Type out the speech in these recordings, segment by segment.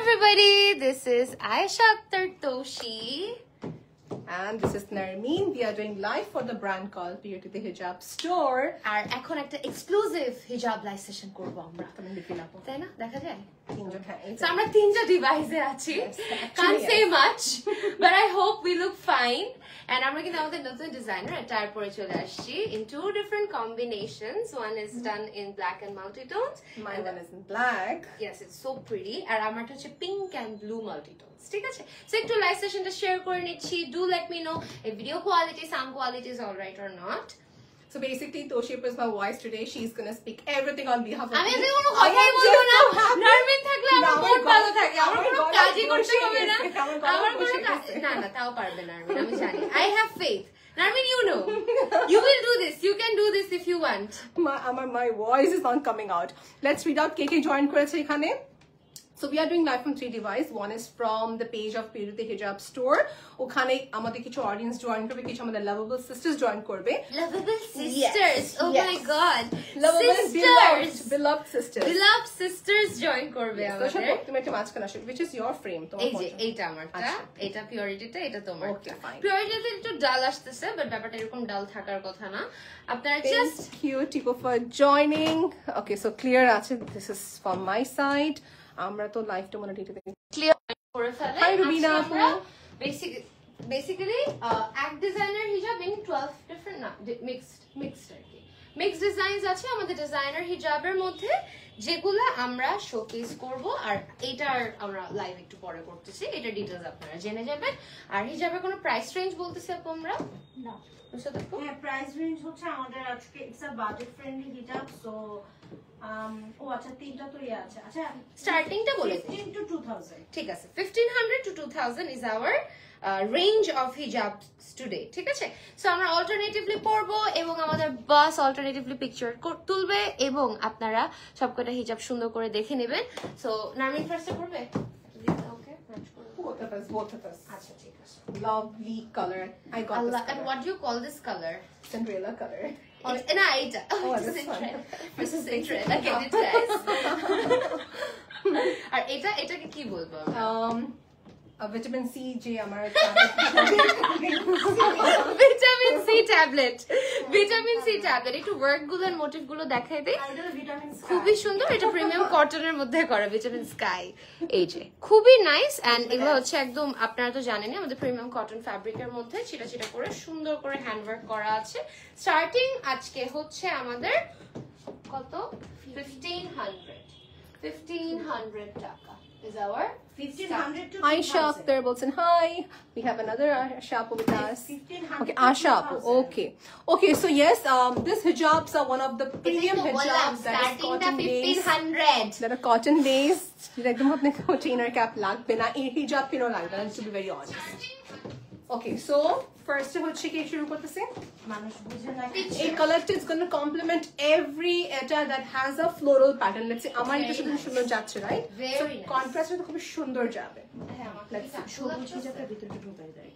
everybody, this is Aisha Akhtar Toshi. And this is Narmeen. We are doing live for the brand called Beauty the Hijab Store. আর এখন একটা exclusive হিজাব live session করব আমরা। তুমি দেখি না তাই না? দেখা যায়? So আমরা তিনটা ডিভাইসে আছি। Can't say much, but I hope we look fine. And আমরা কিন্তু আমাদের নতুন ডিজাইনার অ্যাটায়ার পরে চলে আসছি in two different combinations. One is done in black and multi-tones. My one is in black. Yes, it's so pretty. আর আমারটা হচ্ছে pink and blue multi-tones. ঠিক আছে? So একটু লাইভ সেশনটা শেয়ার করে নিচ্ছি. Do let me know if video quality, sound quality is all right or not. So basically, Toshiba is my voice today. She's gonna speak everything on behalf of me. আমি আজকে কোনো কথাই বলবো না। নারমিন থাকলে আমার মন ভালো থাকে। আমার কোনো কাজই করতে হবে না। আমার কোনো কাজ না তাও পারবে নারমিন, আমি জানি। I have faith. Narmin, you know. You will do this. You can do this if you want. My voice is not coming out. Let's read out KK join করেছে এখানে. So we are doing live from 3 devices. One is from the page of Beauty the Hijab Store. ওখানে আমাদের কিছু audience join করবে, কিছু আমাদের lovable sisters join করবে. Lovable sisters. Yes. Oh yes. My God. Lovable sisters. Beloved sisters. Beloved sisters join করবে আমাদের. তুমি একটা মাঝখানে আসো. Which is your frame? এই যে এইটা আমারটা, এটা পিউরিটিটা, এটা তোমারটা. Okay, fine. পিউরিটিতে একটু ডাল আসতেছে, বাট ব্যাপারটা এরকম ডাল থাকার কথা না. আপনারা just cute people for joining. Okay, so clear আছে. This is from my side. আমরা তো লাইভটা মনে ডিটেইলে ক্লিয়ার করে ফেলে। হাই রুবিনা আপু। বেসিক্যালি এক ডিজাইনার হিজাব ইন 12 ডিফারেন্ট না মিক্সড আর কি। মিক্সড ডিজাইনস আছে আমাদের ডিজাইনার হিজাবের মধ্যে, যেগুলো আমরা শোকেস করব। আর এটার আমরা লাইভ একটু পরে করতেছি, এটা ডিটেইলস আপনারা জেনে যাবেন। আর হিজাবের কোনো প্রাইস রেঞ্জ বলতেছি আপু আমরা না, হ্যাঁ প্রাইস রেঞ্জ হচ্ছে আমাদের আজকে ইটস আ বাজেট ফ্রেন্ডলি হিজাব। সো ও আচ্ছা তিনটা তো আছে। আচ্ছা স্টার্টিংটা বলে 15 to 2000। ঠিক আছে, 1500 to 2000 is our range of hijabs today. ঠিক আছে, সো আমরা অল্টারনেটিভলি পরবো এবং আমাদের বাস অল্টারনেটিভলি পিকচার তুলবে এবং আপনারা সবকটা হিজাব সুন্দর করে দেখে নেবেন। সো নারমিন ফার্স্টে করবে। ওকে, both of us. আচ্ছা ঠিক আছে। Lovely color. I got Allah, this color. and what do you call this color? Cinderella color. না এটা this is trend. Okay, it is. আর এটাকে কি বলবো? ভিটামিন সি যে আমার vitamin C tablet. Vitamin C tablet একটু ওয়ার্ক গুলো আর মোটিভ গুলো দেখাই দেই। খুবই সুন্দর, এটা প্রিমিয়াম কটনের মধ্যে করা ভিটামিন স্কাই। এই যে খুবই নাইস। এন্ড এগুলো হচ্ছে একদম আপনারা তো জানেনই আমাদের প্রিমিয়াম কটন ফ্যাব্রিকের মধ্যে ছিটা ছিটা করে সুন্দর করে হ্যান্ড ওয়ার্ক করা আছে। স্টার্টিং আজকে হচ্ছে আমাদের কত? 1500 টাকা is our 1500 to Aisha Akhtar Bolson. Hi. We have another Aisha Apu with us. 1500. Okay, Aisha Apu. Okay. Okay, so yes, this hijabs are one of the premium hijabs that is cotton based. 1500 That are cotton based. Like the trainer cap lagbe na hijab pino lagbe na, to be very honest. Okay, so first হচ্ছে কি শুরু করতেছে মানুষ বুঝে না এই কালারটা is going to complement every eta that has a floral pattern. Let's say আমার এটা শুধু সুন্দর যাচ্ছে, রাইট? So contrast তো খুব সুন্দর যাবে। let's সবুজ হিজাবটা ভিতরে ঢুকাই দেয়।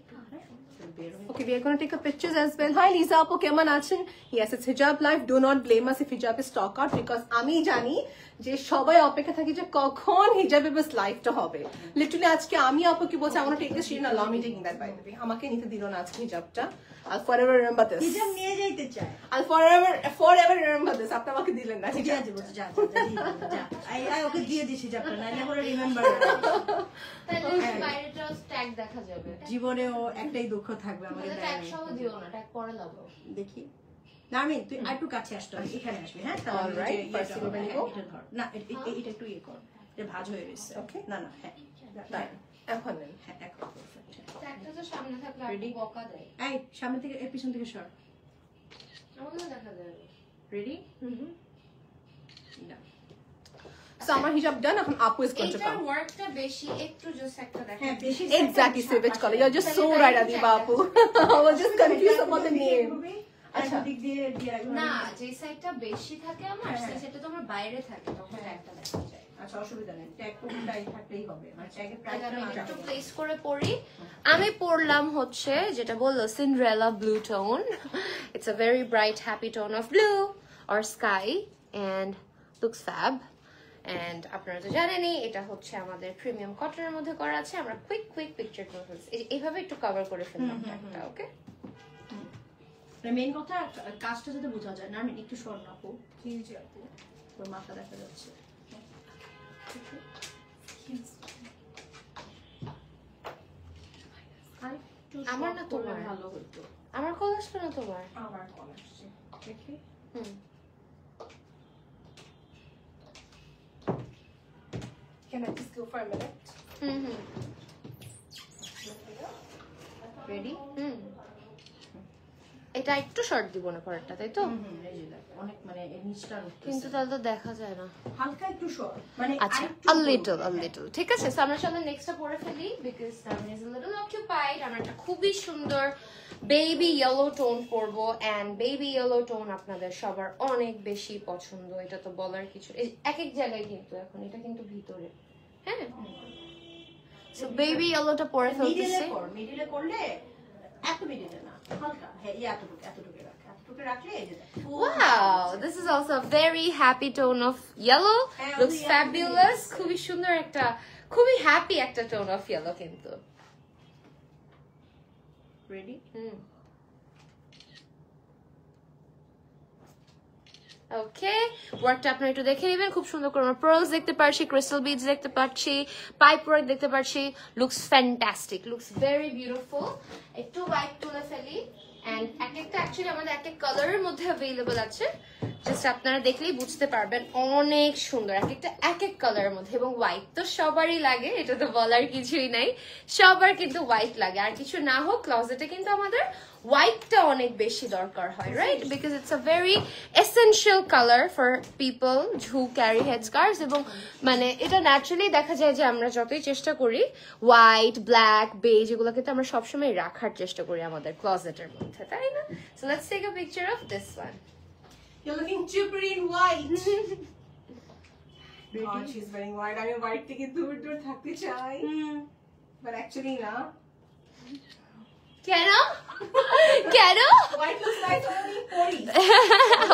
Okay, we are going to take a pictures as well. Hi Lisa apu, কেমন আছেন? Yes, it's hijab live. Do not blame us if hijab is stock out, because আমি জানি যে সবাই অপেক্ষা থাকি যে কখন হিজাবে বাস লাইভটা হবে। লিটারালি আজকে আমি আপু কি বলছি, I want to take this screen, allow me taking that by the way. আমাকে নিতে দিল না আজকে হিজাবটা। I'll forever remember this. হিজাব নিয়ে যাইতে চাই। I'll forever remember this. আপনি আমাকে দিলেন না। ঠিক আছে বলছি যা আই ওকে দিয়ে দিছি হিজাবটা, নাইলে পরে রিমেম্বার তাহলে বাইরেটা ট্যাগ দেখা যাবে। জীবনেও একটাই দুঃখ থাকবে আমাদের। ট্যাগ সহ দিও না, ট্যাগ পরে লাগাবো। দেখি নারমিন তুই একটু কাছে আসতে হবে, এখানে আসবি। হ্যাঁ অলরাইট, ফার্স্ট করে নিব। এটা ধর না, এটা একটু ইয়ে কর, এটা ভাঁজ হয়ে গেছে। ওকে না না হ্যাঁ তাই এখন নেন। হ্যাঁ এখন ট্যাগটা তো সামনে থাকলে আর বকা দেয়। এই সামনে থেকে এই পিছন থেকে সর, আমাকে দেখা যাবে। রেডি? So আমার হিজাব done, এখন আপু is going to come. এটার ওয়ার্কটা বেশি, একটু জাস্ট একটা দেখা। হ্যাঁ বেশি Exactly, say which color. You're just so right, Adiba apu. I was just confused about the name. আচ্ছা দিক দিয়ে না, যে সাইডটা বেশি থাকে আমার, সেই সাইডটা তো আমার বাইরে থাকে, তখন একটা দেখা যায়। আচ্ছা অসুবিধা নেই, ট্যাগ কোনটাই থাকলেই হবে, মানে ট্যাগের প্রাইসটা আমি না একটু প্লেস করে পড়ি। আমি পড়লাম হচ্ছে যেটা বললো Cinderella blue tone. It's a very bright happy tone of blue or sky and looks fab. And আপনারা তো জানেনই এটা হচ্ছে আমাদের প্রিমিয়াম কটনের মধ্যে করা আছে। আমরা কুইক পিকচার করে ফেলছি, এইভাবে একটু কভার করে ফেললাম একটা। ওকে, মেইন কথা কাজটা যাতে বোঝা যায় না, আমি একটু শর্ট আপু তোর মাথা দেখা যাচ্ছে। আমার না তোমার ভালো হতো, আমার কল আসলো না তোমার? আমার কল আসছে দেখি। Can I just go for a minute? Ready? এটা একটু শর্ট দিব না পরেরটা, তাই তো? অনেক মানে নিচটা কিন্তু তাহলে তো দেখা যায় না। হালকা একটু শর্ট মানে আচ্ছা, a little ঠিক আছে। সো আমরা চলো নেক্সটটা পরে ফেলি because Darwin is a little occupied। আমরা একটা খুবই সুন্দর বেবি ইয়েলো টোন করব এন্ড বেবি ইয়েলো টোন আপনাদের সবার অনেক বেশি পছন্দ, এটা তো বলার কিছু। এক এক জায়গায় কিন্তু এখন এটা কিন্তু ভিতরে, হ্যাঁ। সো বেবি ইয়েলোটা পরে ফেলতেছি। মিডিলে করলে এত মিডিলে না, হালকা হ্যাঁ এতটুকু রাখলে এই যে Wow, this is also a very happy tone of yellow. Looks fabulous. খুবই সুন্দর একটা, খুবই হ্যাপি একটা টোন অফ yellow কিন্তু। রেডি? ওকে, ওয়ার্কটা আপনারা একটু দেখে নেবেন। খুব সুন্দর করে আমরা পার্লস দেখতে পাচ্ছি, ক্রিস্টাল বিডস দেখতে পাচ্ছি, পাইপ ওয়ার্ক দেখতে পাচ্ছি। Looks fantastic, looks very beautiful. একটু হোয়াইট তুলে ফেলি এন্ড এক একটা অ্যাকচুয়ালি আমাদের এক এক কালারের মধ্যে অ্যাভেলেবল আছে। জাস্ট আপনারা দেখলেই বুঝতে পারবেন অনেক সুন্দর এক একটা এক এক কালারের মধ্যে। এবং হোয়াইট তো সবারই লাগে, এটা তো বলার কিছুই নাই, সবার কিন্তু হোয়াইট লাগে। আর কিছু না হোক ক্লজেটে কিন্তু আমাদের হোয়াইটটা অনেক বেশি দরকার হয়, right? Because it's a very essential colour for people who carry head scarves. এবং মানে এটা ন্যাচারালি দেখা যায় যে আমরা যতই চেষ্টা করি হোয়াইট, ব্ল্যাক, বেজ এগুলো কিন্তু আমরা সবসময় রাখার চেষ্টা করি আমাদের ক্লজেটের মধ্যে, তাই না? So let's take a picture of this one. You're looking too pretty in white. Oh, she's wearing white. I mean, white থেকে দূর থাকতে চাই, but actually না। কেন কেন? White looks like only pori.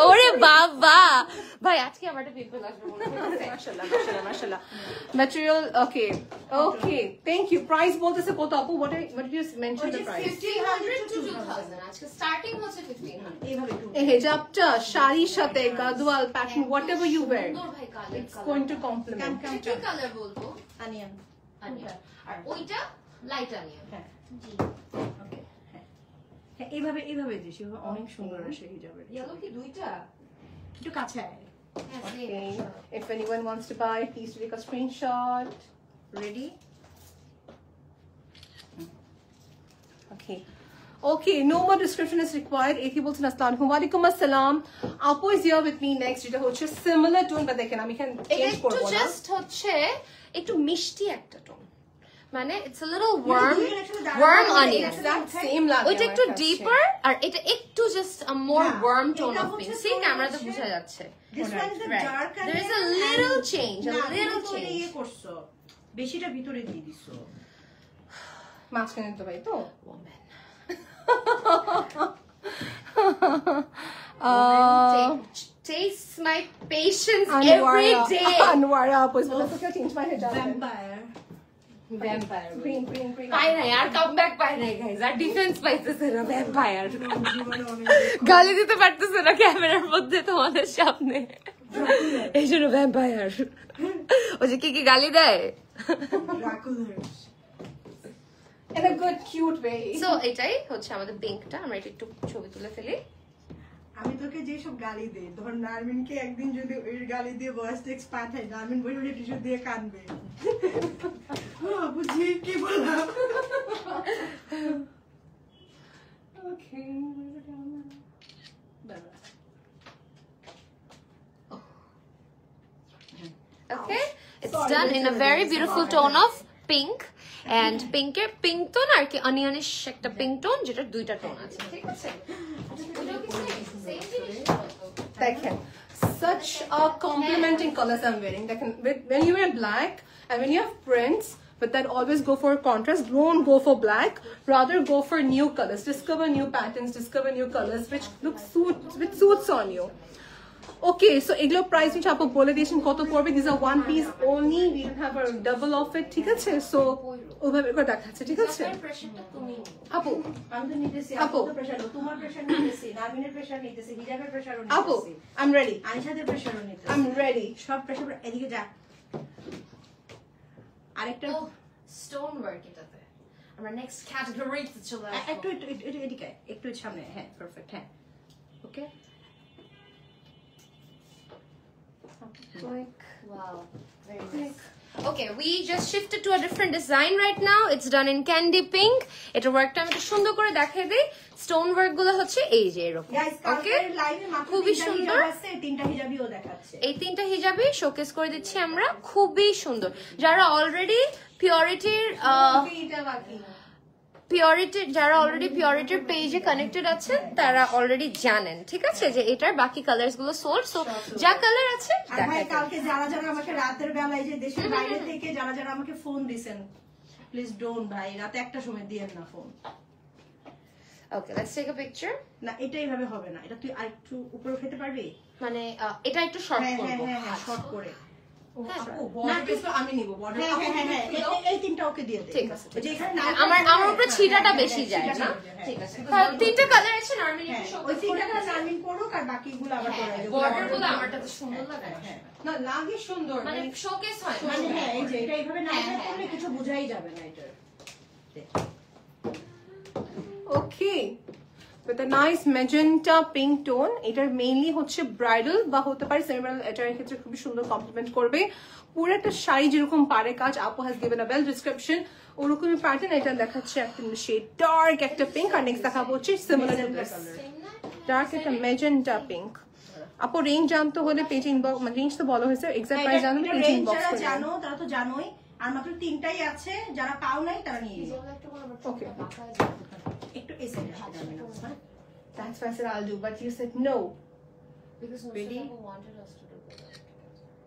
ওরে বাবা ভাই, আজকে আমার একটা পিম্পল আসবে মনে হচ্ছে। Mashallah. Material, okay. Thank you. Price বলতেছে কত আপু? What did you mention the price? 1500 to 2000 আজকে স্টার্টিং হচ্ছে 1500। এইভাবে একটু এই হিজাবটা শাড়ির সাথে Gadwal pattern whatever you wear, সুন্দর ভাই colour, it's going to complement. কি কালার বলবো? আনিয়ান আনিয়া। আর ওইটা লাইট আনিয়া। হ্যাঁ জি ওকে হ্যাঁ এইভাবে দিছি, অনেক সুন্দর আসে হিজাবের। ইয়েলো কি দুইটা? একটু কাছে আয়। Okay. If anyone wants to buy, please take a screenshot. Ready? Okay, no more description is required. Eki bolchen assalamu alaikum assalam. Apu is here with me next. যেটা হচ্ছে similar tone, but দেখেন আমি এখানে এটা change একটু করব না। Just হচ্ছে একটু মিষ্টি একটা টোন, মানে it's a little warm onion. That same লাগে ওইটা একটু ডিপার আর এটা একটু জাস্ট আ মোর না, ওয়ার্ম টোন এটা অফ হচ্ছে পিঙ্ক। সি তোমার ক্যামেরাতে হচ্ছে- বোঝা যাচ্ছে। This one is the Right. dark onion. There is a little change, a না, little তুমি তো change. ইয়ে করছো, বেশিটা ভিতরে দিয়ে দিছো। মাঝখানে তো ভাই তো Woman. Taste my patience every day. Anwara Apu is with us. Okay, change my hijab. Vampire. Vampire. Green. পাই নাই আর কামব্যাক পাই নাই গাইস, আর ডিফেন্স পাইতেছে না। ভ্যাম্পায়ার জীবনে অনেক গালি দিতে পারতেছে না ক্যামেরার মধ্যে তোমাদের সামনে, এই জন্য ভ্যাম্পায়ার। ও যে কি গালি দেয়। Draculas. In a good, cute way. So এটাই হচ্ছে আমাদের পিঙ্কটা। আমরা এটা একটু ছবি তুলে ফেলি। আমি তোকে যেসব গালি দেই, ধর নারমিনকে একদিন যদি ওই গালি দিয়ে ভয়েস টেক্সট পাঠাই, নারমিন বই বই টিস্যু দিয়ে কাঁদবে। বুঝি কি বললাম। Okay. Okay, it's done in a very beautiful tone of pink. And পিঙ্কের পিঙ্ক টোন আর কি অনিয়নিশ একটা পিঙ্ক টোন, যেটা দুইটা টোন আছে, ঠিক আছে? Deccan. Such a complementing colors I'm wearing. Deccan. When you wear black and when you have prints, but then always go for contrast. Don't go for black. Rather go for new colors. Discover new patterns. Discover new colors which suits on you. Okay so এগুলো price হচ্ছে আপু বলে দিয়েছেন কত পড়বে this are one piece only we don't have a double of it ঠিক আছে so ওভাবে করে দেখাচ্ছে ঠিক আছে আপু আমি তো নিতেছি আপু। আপু তো প্রেসার তোমার প্রেসার নিতেছি নামিনের প্রেসার নিতেছি হিজাবের প্রেসারও আপু নিতেছি আই এম রেডি আনিশাদের প্রেসারও নিতেছি আই এম রেডি সব প্রেসার এদিকে যা আরেকটা স্টোন ওয়ার্ক এটাতে আমরা নেক্সট ক্যাটাগরিতে চলে আসবো একটু একটু একটু এদিকে একটু সামনে হ্যাঁ পারফেক্ট হ্যাঁ ওকে Wow, very nice. Okay, we just shifted to a different design right now. It's done in candy pink. এটা ওয়ার্কটা আমি একটু সুন্দর করে দেখিয়ে দেই স্টোন ওয়ার্ক গুলো হচ্ছে এই যে এরকম গাইস ওকে কালকের লাইভে মাত্র খুবই তিনটা সুন্দর। হিজাব আছে তিনটা হিজাবিও দেখাচ্ছে এই তিনটা হিজাবি শোকেস করে দিচ্ছি আমরা খুবই সুন্দর যারা অলরেডি পিওরিটির এটা বাকি যারা অলরেডি পিওরিটির পেজে কানেক্টেড আছেন তারা অলরেডি জানেন ঠিক আছে যে এটার বাকি কালার্স গুলো সোল্ড সো যা কালার আছে আর ভাই দেখাই কালকে যারা যারা আমাকে রাতের বেলায় যে দেশের বাইরে থেকে যারা যারা আমাকে ফোন দিছেন প্লিজ ডোন্ট ভাই রাতে একটা সময় দিয়েন না phone okay let's take a picture না এটা এইভাবে হবে না এটা তুই আরেকটু উপরে উঠাতে পারবি মানে এটা একটু শর্ট হ্যাঁ করব হ্যাঁ হ্যাঁ শর্ট করে হ্যাঁ, আমি নিব বর্ডার হ্যাঁ হ্যাঁ হ্যাঁ এই তিনটা ওকে দিয়ে দে ঠিক আছে, ঠিক যে এখানে আমার উপরে ছিটাটা বেশি যায় না ঠিক আছে তিনটা কালার আছে নরমালি হ্যাঁ একটু ওই শোকেস তিনটা করে কাজ আর্মিন করুক আর বাকিগুলো আবার করে দেব বর্ডার গুলো আমারটা তো সুন্দর লাগে না হ্যাঁ না লাগে সুন্দর মানে শোকেস হয় না। মানে হ্যাঁ এই যে এটা এইভাবে না হ্যাঁ, করলে কিছু বোঝাই যাবে না এটা Okay, with a nice magenta pink tone. এটার মেইনলি হচ্ছে ব্রাইডাল বা হতে পারে সেমি ব্রাইডাল এটার ক্ষেত্রে খুবই সুন্দর কমপ্লিমেন্ট করবে পুরো একটা শাড়ি যেরকম পারে কাজ আপু has given a well description ওরকমই প্যাটার্ন এটা দেখাচ্ছে একটা শেড ডার্ক একটা পিঙ্ক আর নেক্সট দেখাবো হচ্ছে সিমিলার টু দিস ডার্ক একটা ম্যাজেন্টা পিঙ্ক আপু রেঞ্জ জানতে হলে পেজ ইনবক্স মানে রেঞ্জ তো বলা হয়েছে এক্সাক্ট প্রাইস জানতে পেজ রেঞ্জ ইনবক্স যারা করে জানো তারা তো জানোই আর মাত্র তিনটাই আছে যারা পাও নাই তারা নিয়ে নিও ওকে একটু এই সাইডে যাবে না হ্যাঁ that's what I said I'll do but you said no Because most Really? people wanted us to do that.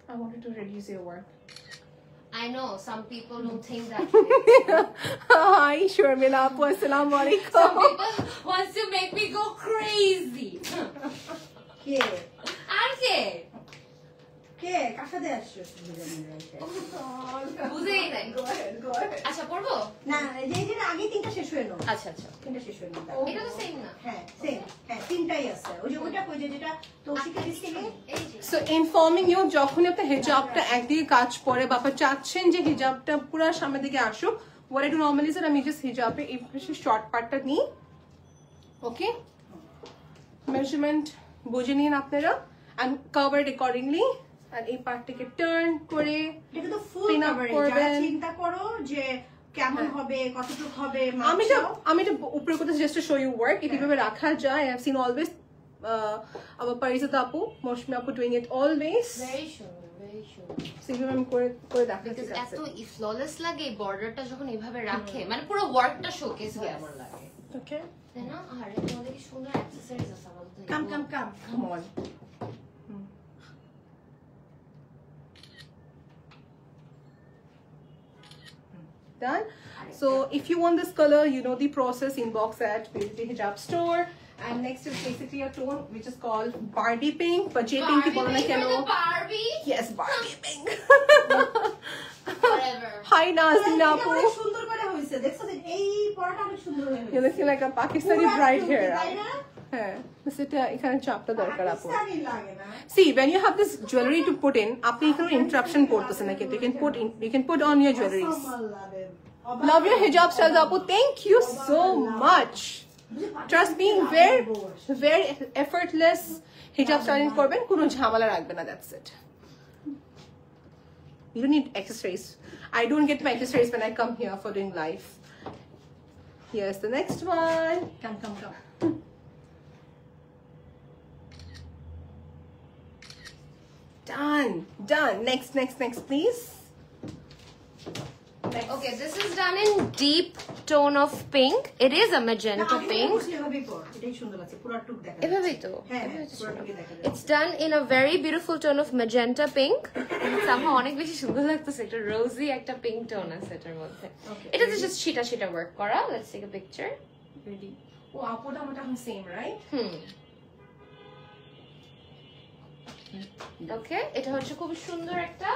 I wanted to reduce your work I know some people don't think that way. hi Sharmila apu assalamu Some alaikum people wants to make me go crazy. K Okay. কে কার সাথে আসছো বুঝেই নাই। আচ্ছা পড়বো? না এই যে আগে তিনটা শেষ হয়ে নাও আচ্ছা আচ্ছা। তিনটা শেষ হয়ে নাও এটা তো সেম না। হ্যাঁ সেম হ্যাঁ তিনটাই আছে ওই যে ওইটা কই যে যেটা তৌশিকে দিছিলে এই যে So informing you যখন আপনি হিজাবটা একদিকে কাজ করে বা আপনি চাচ্ছেন যে হিজাবটা পুরো সামনের দিকে আসুক what I do normally is আমি জাস্ট হিজাবে এই পাশে শর্ট পার্টটা নিই ওকে মেজারমেন্ট বুঝে নিন আপনারা and cover it accordingly আর এই পার্টটাকে টার্ন করে এটা কিন্তু ফুল Pin up কভারেজ করবেন। যারা চিন্তা করো যে কেমন হবে কতটুকু হবে আমি এটা উপরে কোথাও জাস্ট শো ইউ ওয়ার্ক এভাবে রাখা যায় আই হ্যাভ সিন অলওয়েজ আবার পারিজাত আপু মৌসুমী আপু doing it always very sure, very sure. সেগুলো আমি করে করে দেখাচ্ছি Because এত ফ্ললেস লাগে এই বর্ডারটা যখন এভাবে রাখে মানে পুরো ওয়ার্কটা শোকেস হয় আমার লাগে ওকে তাই না আরে তোমাদের কি সুন্দর অ্যাকসেসরিজ আছে আমাদের কাম কাম কাম come on done so if you want this color you know the process inbox at Beauty Hijab store and next is basically a tone which is called Barbie pink but J pink ki bolo na keno Barbie yes Barbie pink whatever hi Nazina এটা apu অনেক সুন্দর করে হইছে দেখছো যে এই পরাটা অনেক সুন্দর হয়ে you're looking like a Pakistani পুরা bride টুপি, here তাই না? হ্যাঁ সেটা এখানে চাপটা দরকার আপু পাকিস্তানি লাগে না see when you have this jewelry to put in আপনি এখানে interruption করতেছেন না কিন্তু you can put on your jewelries love your hijab styles apu thank you so much trust me very effortless hijab styling করবেন কোনো ঝামেলা রাখবে না that's it you don't need accessories I don't get my accessories when I come here for doing live here's the next one come come come done next please okay this is done in deep tone of pink it is a magenta pink এটাই সুন্দর আছে পুরো টুক দেখা এভাবেই তো হ্যাঁ পুরো টুকি দেখা যায় It's done in a very beautiful tone of magenta pink. Somehow অনেক বেশি সুন্দর লাগতেছে একটা rosy একটা pink tone আছে এটার মধ্যে Okay. এটাতে just ছিটা work করা let's take a picture ready oh আপুটা আমাটা এখন same right ওকে, এটা হচ্ছে খুব সুন্দর একটা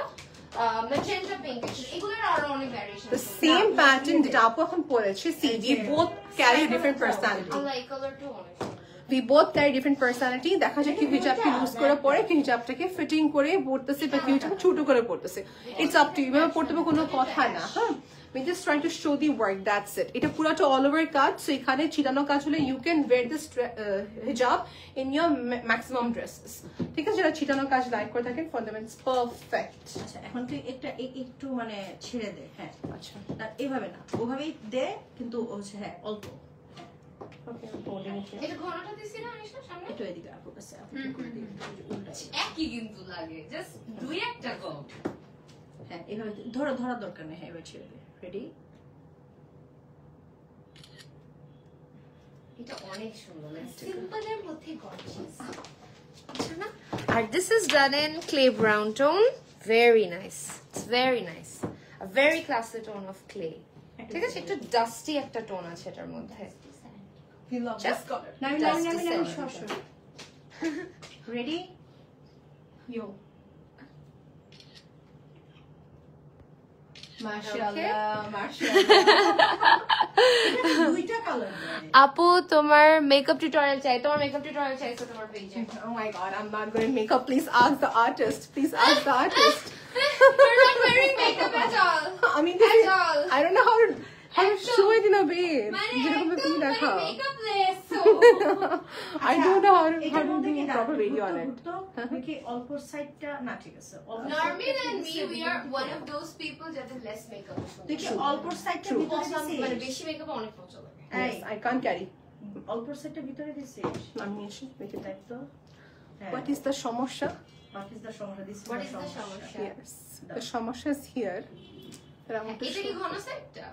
ম্যাজেন্টা পিঙ্ক। এগুলোর আরো অনেক ভ্যারিয়েশন The same pattern যেটা আপু এখন পরেছে, see we both carry different personality. আল্লাহ, এই কালারটাও অনেক সুন্দর। We both carry different personality. দেখা যায় কি হিজাবকে লুজ করে পরে, কি হিজাবটাকে ফিটিং করে পড়তেছে, বা কি হিজাব ছোট করে পড়তেছে। It's up to you. এভাবে পড়তে হবে কোনো কথা না, হ্যাঁ। We just trying to show the work, that's it. এটা পুরোটা all over কাজ, so এখানে চিটানো কাজ হলে you can wear this hijab in your maximum dresses. ঠিক আছে, যারা চিটানো কাজ লাইক করে থাকেন for them it's perfect. আচ্ছা, এখন তুই একটু মানে ছেড়ে দে, হ্যাঁ। আচ্ছা, আর এভাবে না, ওভাবেই দে, কিন্তু হচ্ছে হ্যাঁ অল্প। okay, I'm holding it here. এটা ঘনটা দিছি না আনিশা সামনে? একটু এদিকে আপুর কাছে, আপু কি করে দিই, উল্টাই। একই কিন্তু লাগে, জাস্ট দুই একটা কম। হ্যাঁ, এভাবে ধরার দরকার নেই, হ্যাঁ, এবার ছেড়ে দে। রেডি? এটা অনেক সুন্দর, সিম্পলের মধ্যে গর্জিয়াস। আচ্ছা না? আর this is done in clay brown tone, very nice, it's very nice, a very classy tone of clay. ঠিক আছে, একটু ডাস্টি একটা টোন আছে এটার মধ্যে। We love Just this color. নামি সর। রেডি? Yo. Mashallah, mashallah. দুইটা কালার। আপু তোমার মেকআপ টিউটোরিয়াল চাই, তোমার মেকআপ টিউটোরিয়াল চাইছো তোমার পেজে। Oh my god, I'm not going to make up. Please ask the artist. Please ask the artist. You're not wearing makeup at all. I mean, At all. I don't know how to show it in a way. মানে যেরকম একদম তুমি দেখাও। মেকআপলেস। I don't know how to এটার do মধ্যে কি a proper video on it. কি অল্প সাইডটা না, ঠিক আছে। Narmin and me, we are one of those people যাদের less makeup তুই কি অল্প সাইডটা ভিতরে দিছিস? মানে বেশি মেকআপ অনেক পছন্দ লাগে। Yes, I can't carry. অল্প সাইডটা ভিতরে দিছিস? আমি নিয়েছি, make it দেখ তো। What is the সমস্যা? What is the সমস্যা? This What is the সমস্যা? Yes, the সমস্যা is here. That I want to এটা কি show. ঘন সাইডটা?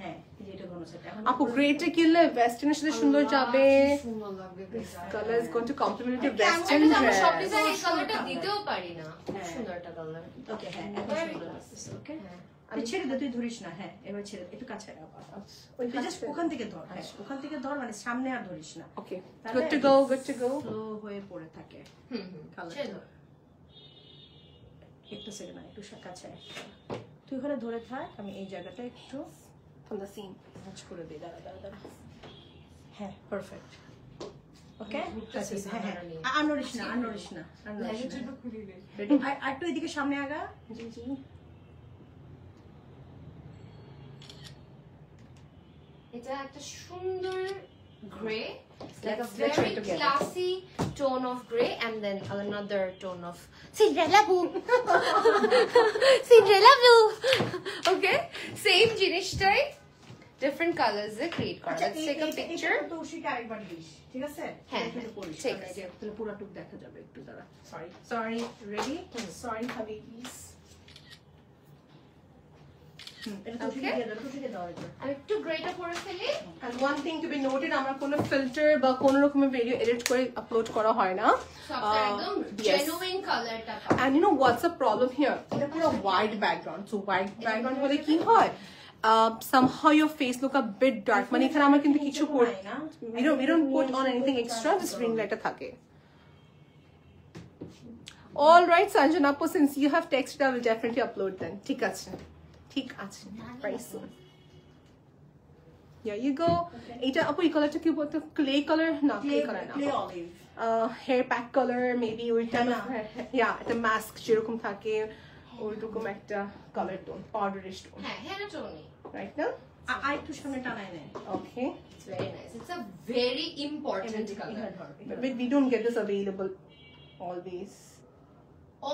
হ্যাঁ, এই যে এটা কোনো সাইড। এখন আপু গ্রেটা কিনলে ওয়েস্টার্নের সাথে সুন্দর যাবে। সুন্দর লাগবে Color is going to complement your আমরা western আমরা সব dress. ডিজাইন এই কালারটা দিতেও পারি না। খুব সুন্দর একটা কালার। ওকে, হ্যাঁ, ওকে। হ্যাঁ। আমি ছেড়ে দে, তুই ধরিস না, হ্যাঁ, এবার ছেড়ে দে, একটু কাছে আবার। ওই তুই জাস্ট ওখান থেকে ধর, হ্যাঁ, ওখান থেকে ধর, মানে সামনে আর ধরিস না। Okay, good to go, good to go. Slow হয়ে পড়ে থাকে হুম। কালারটা। একটু সেকেন্ড, একটু কাছে তুই ওখানে ধরে থাক, আমি এই জায়গাটা একটু From the seam. ভাঁজ করে দিই। দাঁড়া। হ্যাঁ, পারফেক্ট। ওকে, হ্যাঁ, আর নড়িস না। রেডি? আর একটু এদিকে সামনে আগা। জি জি। এটা একটা সুন্দর grey, like a Let's try very together. classy tone of gray and then another tone of Cinderella blue. Cinderella blue. Okay, same জিনিসটাই different colors এ create করা। Let's take a picture. তো উশিকে আরেকবার দিস, ঠিক আছে? হ্যাঁ, একটু পরিস, ঠিক তাহলে আছে। তাহলে পুরোটুক দেখা যাবে। একটু দাঁড়া, সরি, রেডি? Sorry, Habibis. এটা তো উশিকে দিয়ে দাও, উশিকে দাও একবার। আমি একটু গ্রেটা করে ফেলি। And one thing to be noted, আমার কোনো ফিল্টার বা কোনো রকমের ভিডিও এডিট করে আপলোড করা হয় না। সবটা একদম yes. genuine কালারটা। And you know what's the problem here? এটা পুরো white background. So white background হলে কি হয়? Somehow your face look a bit dark. মানে এখানে আমরা কিন্তু কিছু করি না। We don't put on anything extra, just ring light থাকে। All right, Sanjana Appu, since you have texted, I will definitely upload then. ঠিক আছে, very soon. Here you go. এটা আপু এই কালারটা কি বলতো? ক্লে কালার না, ক্লে কালার না, clay olive. Hair pack colour maybe ওইটা না। ইয়া, এটা মাস্ক যেরকম থাকে ওইরকম একটা কালার টোন, পাউডারিশ টোন, হ্যাঁ, হেনা টোনি। রাইট না? আর একটু সামনে টানাই নে। Okay, It's very nice. It's a very important color. but we don't get this available always.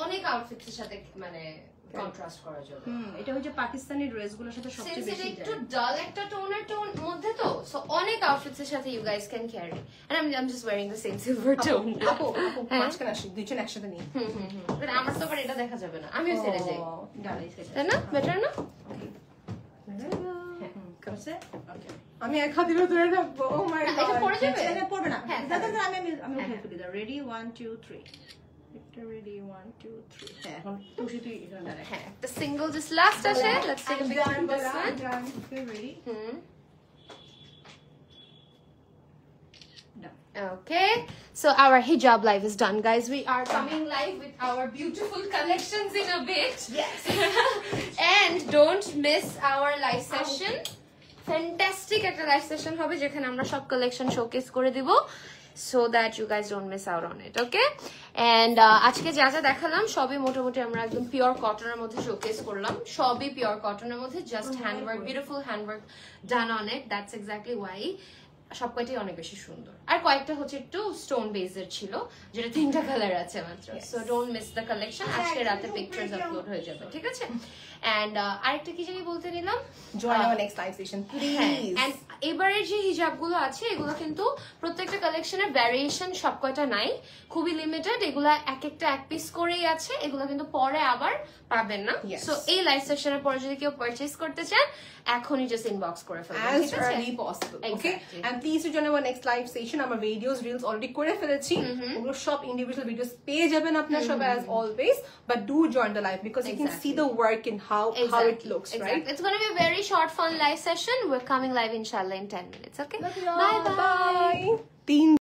অনেক আউটফিটস এর সাথে মানে কন্ট্রাস্ট করার জন্য। এটা হচ্ছে পাকিস্তানি ড্রেসগুলোর সাথে সবচেয়ে Since বেশি এটা একটু যায়। ডাল একটা টোনের মধ্যে তো, সো অনেক আউটফিটস এর সাথে you guys can carry. And I'm just wearing the same silver tone. আপু হ্যাঁ। মাঝখানে আসি, দুইজন একসাথে নিই। But আমার তো আবার এটা দেখা যাবে না, আমিও ছেড়ে যাই, দাঁড়াই সেটা। তাই না? বেটার না? করছে? ওকে। আমি এক হাতে ধরে রাখবো। Oh my এটা god. পড়ে যাবে? এটা পড়বে না। হ্যাঁ, দাদা আমি হ্যাঁ। উঠে দিই। রেডি 1 2 3। একটা রেডি 1 2 3। হ্যাঁ, এখন তুই এখানে দাঁড়া। হ্যাঁ, একটা সিঙ্গেল just last আসে। Let's take a picture of this one. Ready? Hmm. Done. Okay, so our hijab live is done, guys. We are coming live with our beautiful collections in a bit. Yes. And don't miss our live session. Fantastic একটা live session হবে যেখানে আমরা সব collection showcase করে দিব, so that you guys don't miss out on it. Okay, and আজকে যা যা দেখালাম সবই মোটামুটি আমরা একদম পিওর কটনের মধ্যে showcase করলাম, সবই পিওর কটনের মধ্যে, just handwork, beautiful handwork done on it. That's exactly why সবকটাই অনেক বেশি সুন্দর। আর কয়েকটা হচ্ছে একটু স্টোন বেজের ছিল, যেটা 3টা কালার আছে মাত্র। So don't miss the collection. আজকে রাতে পিকচার্স আপলোড হয়ে যাবে, ঠিক আছে? এন্ড আরেকটা কি জানি বলতে নিলাম, join our next live session please. And এবারে যে হিজাবগুলো আছে এগুলো কিন্তু প্রত্যেকটা কালেকশনের ভ্যারিয়েশন সবকটা নাই, খুবই লিমিটেড। এগুলা এক একটা এক পিস করেই আছে, এগুলো কিন্তু পরে আবার পাবেন না। সো এই লাইভ সেশনের পরে যদি কেউ পারচেজ করতে চান এখনই জাস্ট ইনবক্স করে ফেলবেন, as ঠিক আছে? early possible. Okay, Exactly. and please to join our next live session. Our videos reels already করে ফেলেছি, ওগুলো সব individual videos পেয়ে যাবেন আপনারা সব as always, but do join the live because you can see the work and how it looks, right? It's going to be a very short fun live session. We're coming live inshallah in 10 minutes. Okay, Bye bye.